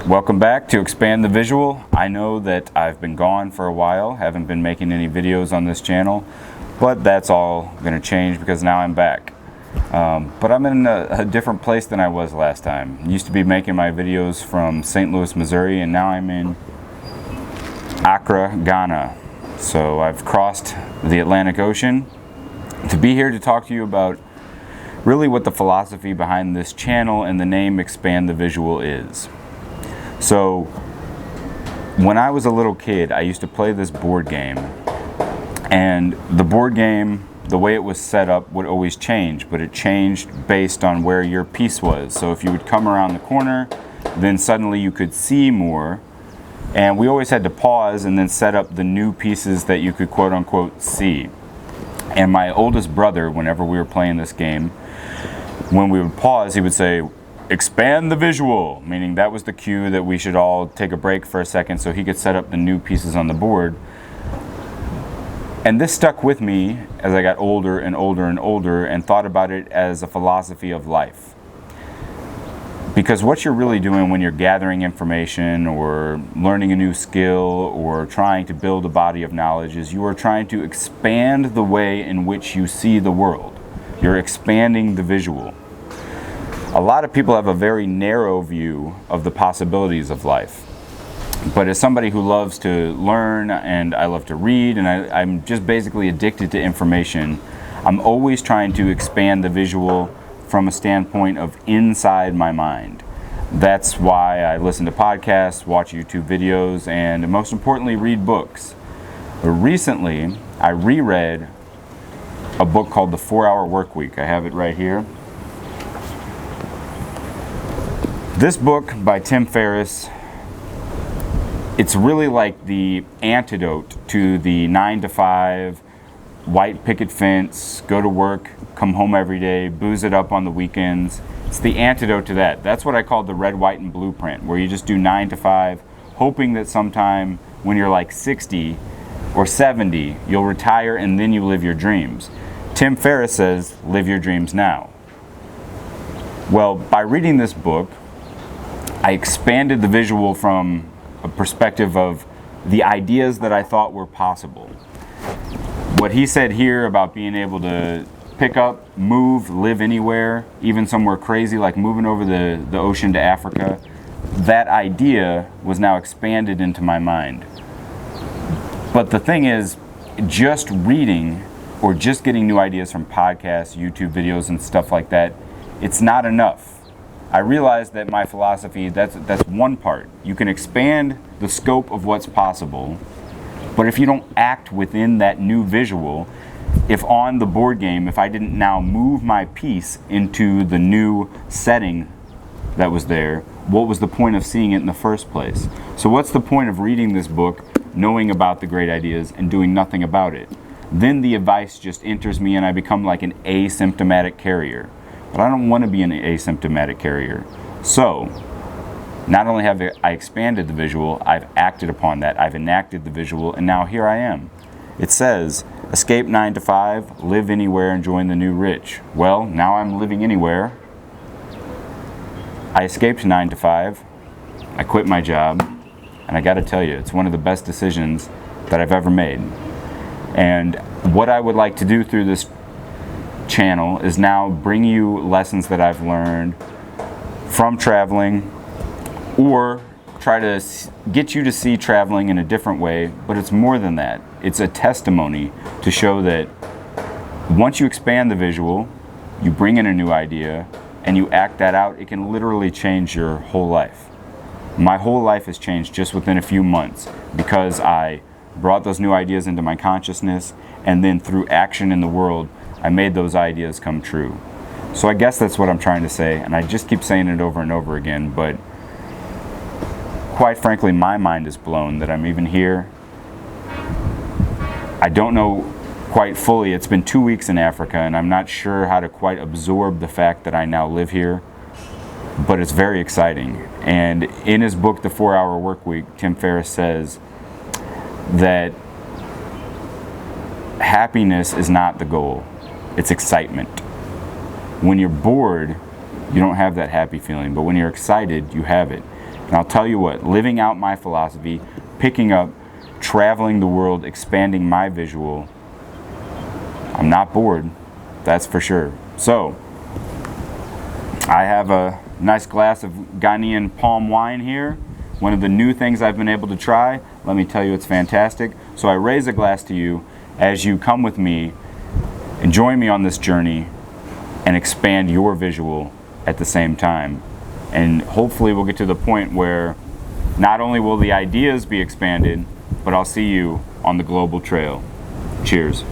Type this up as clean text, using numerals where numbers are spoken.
Welcome back to Expand the Visual. I know that I've been gone for a while, haven't been making any videos on this channel, but that's all going to change because now I'm back. But I'm in a different place than I was last time. I used to be making my videos from St. Louis, Missouri, and now I'm in Accra, Ghana. So I've crossed the Atlantic Ocean to be here to talk to you about really what the philosophy behind this channel and the name Expand the Visual is. So when I was a little kid, I used to play this board game, and the board game, the way it was set up would always change, but it changed based on where your piece was. So if you would come around the corner, then suddenly you could see more, and we always had to pause and then set up the new pieces that you could quote unquote see. And my oldest brother, whenever we were playing this game, when we would pause, he would say, "Expand the visual," meaning that was the cue that we should all take a break for a second so he could set up the new pieces on the board. And this stuck with me as I got older and older and older and thought about it as a philosophy of life. Because what you're really doing when you're gathering information or learning a new skill or trying to build a body of knowledge is you are trying to expand the way in which you see the world. You're expanding the visual. A lot of people have a very narrow view of the possibilities of life. But as somebody who loves to learn and I love to read and I'm just basically addicted to information, I'm always trying to expand the visual from a standpoint of inside my mind. That's why I listen to podcasts, watch YouTube videos, and most importantly, read books. Recently, I reread a book called The 4-Hour Workweek. I have it right here. This book by Tim Ferriss, it's really like the antidote to the 9-to-5, white picket fence, go to work, come home every day, booze it up on the weekends. It's the antidote to that. That's what I call the red, white, and blueprint, where you just do 9 to 5, hoping that sometime when you're like 60 or 70, you'll retire and then you live your dreams. Tim Ferriss says, live your dreams now. Well, by reading this book, I expanded the visual from a perspective of the ideas that I thought were possible. What he said here about being able to pick up, move, live anywhere, even somewhere crazy like moving over the ocean to Africa, that idea was now expanded into my mind. But the thing is, just reading or just getting new ideas from podcasts, YouTube videos, and stuff like that, it's not enough. I realized that my philosophy, that's one part. You can expand the scope of what's possible, but if you don't act within that new visual, if on the board game, if I didn't now move my piece into the new setting that was there, what was the point of seeing it in the first place? So what's the point of reading this book, knowing about the great ideas, and doing nothing about it? Then the advice just enters me and I become like an asymptomatic carrier. But I don't want to be an asymptomatic carrier. So, not only have I expanded the visual, I've acted upon that, I've enacted the visual, and now here I am. It says, escape 9 to 5, live anywhere, and join the new rich. Well, now I'm living anywhere. I escaped 9 to 5, I quit my job, and I gotta tell you, it's one of the best decisions that I've ever made. And what I would like to do through this channel is now bring you lessons that I've learned from traveling, or try to get you to see traveling in a different way. But it's more than that. It's a testimony to show that once you expand the visual, you bring in a new idea and you act that out, it can literally change your whole life. My whole life has changed just within a few months because I brought those new ideas into my consciousness, and then through action in the world I made those ideas come true. So I guess that's what I'm trying to say, and I just keep saying it over and over again, but quite frankly, my mind is blown that I'm even here. I don't know quite fully. It's been 2 weeks in Africa, and I'm not sure how to quite absorb the fact that I now live here, but it's very exciting. And in his book, The 4-Hour Workweek, Tim Ferriss says that happiness is not the goal. It's excitement. When you're bored, you don't have that happy feeling, but when you're excited, you have it. And I'll tell you what, living out my philosophy, picking up, traveling the world, expanding my visual, I'm not bored, that's for sure. So, I have a nice glass of Ghanaian palm wine here. One of the new things I've been able to try. Let me tell you, it's fantastic. So I raise a glass to you as you come with me and join me on this journey and expand your visual at the same time. And hopefully we'll get to the point where not only will the ideas be expanded, but I'll see you on the global trail. Cheers.